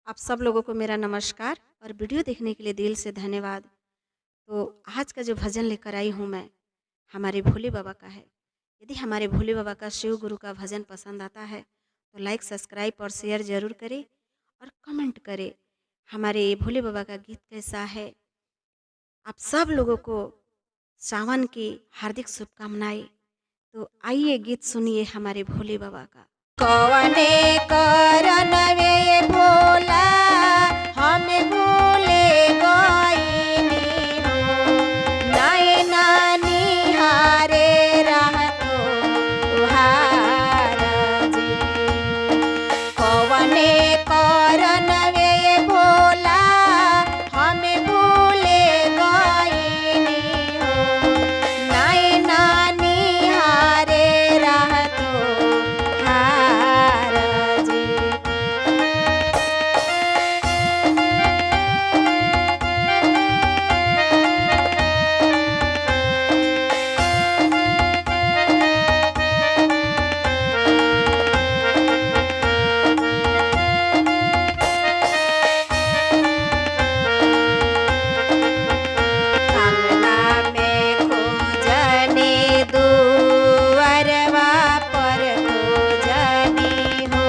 आप सब लोगों को मेरा नमस्कार और वीडियो देखने के लिए दिल से धन्यवाद। तो आज का जो भजन लेकर आई हूँ मैं, हमारे भोले बाबा का है। यदि हमारे भोले बाबा का शिव गुरु का भजन पसंद आता है तो लाइक, सब्सक्राइब और शेयर ज़रूर करें और कमेंट करें हमारे भोले बाबा का गीत कैसा है। आप सब लोगों को सावन की हार्दिक शुभकामनाएं। तो आइए गीत सुनिए हमारे भोले बाबा का। कवने करन वे भोला हम भूले गईनी हो, नैना निहारे रहतो तुहार जी। कवने करन वे भोला हम भूले गईनी हो, नैना निहारे रहतो तुहार जी। अंगना में खोजनी दुअरवा पर खोजनी हो,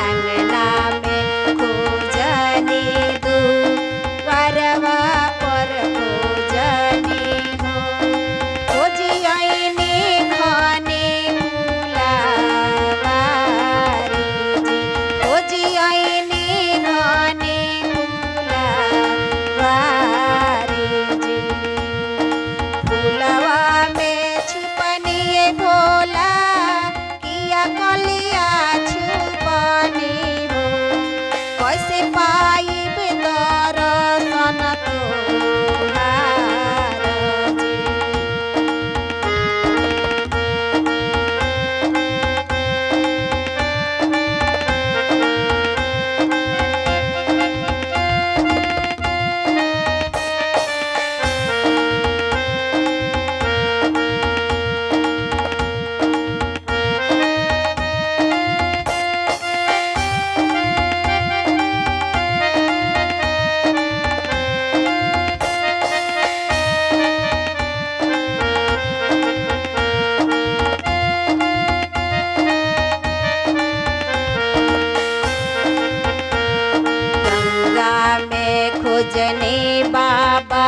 अंगना में खोजनी दुअरवा पर खोजनी हो। खोजियनी घने फुलवारी जी, खोजियनी घने फुलवारी जी। फूलवा में छुपनी भोला किया कलिया छुपनी हो, कैसे पाइब दर्शन तोहार जी। गंगा में खोजनी बाबा,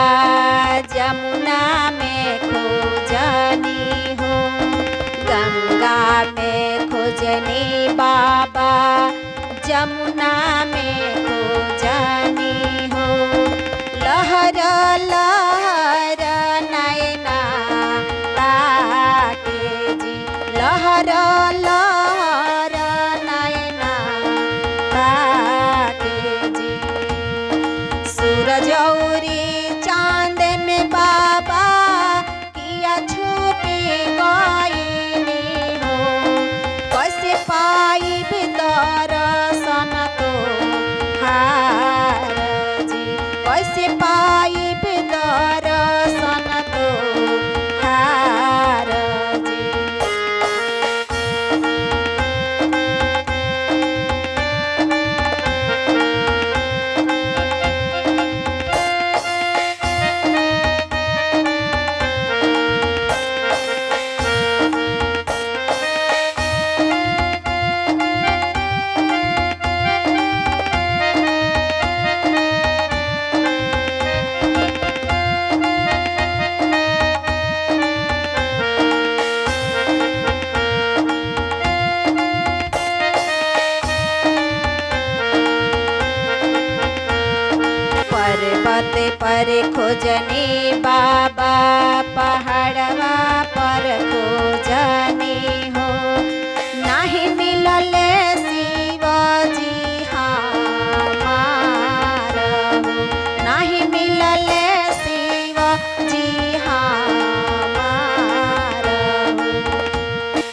जमुना में खोजनी हो, गंगा में खोजनी बाबा, जमुना में खोजनी हो। लहर लहर नैना ताके जी, लहर लहर नैना ताके जी। सूरज औरी चांद में बाबा किया छुपी गईनी हो, कैसे पाइब दर्शन तोहार जी, कैसे पाइब दर्शन तोहार जी। पर्वत पर खोजनी बाबा, पहाड़वा पर खोजनी हो, नाही मिलल शिवजी हमार हो, नाही मिलल शिवजी हमार हो।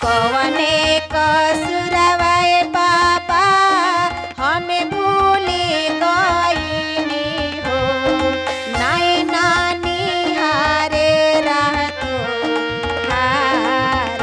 कवने कसुरवा बाबा हमें भूली गईनी हो, नैना निहारे रहतो तुहार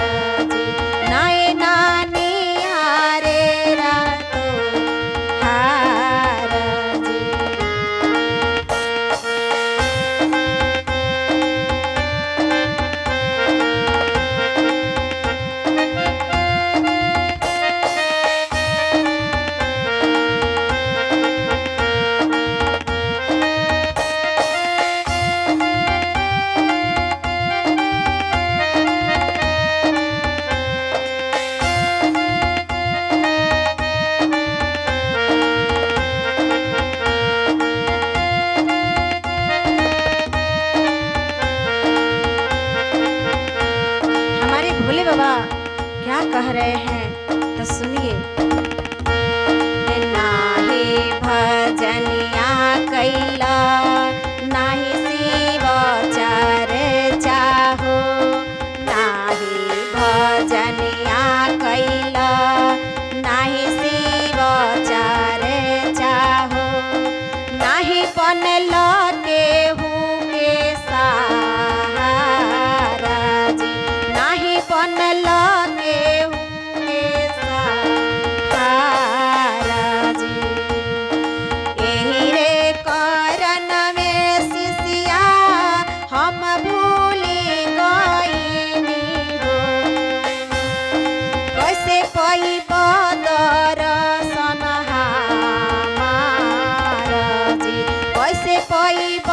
पैब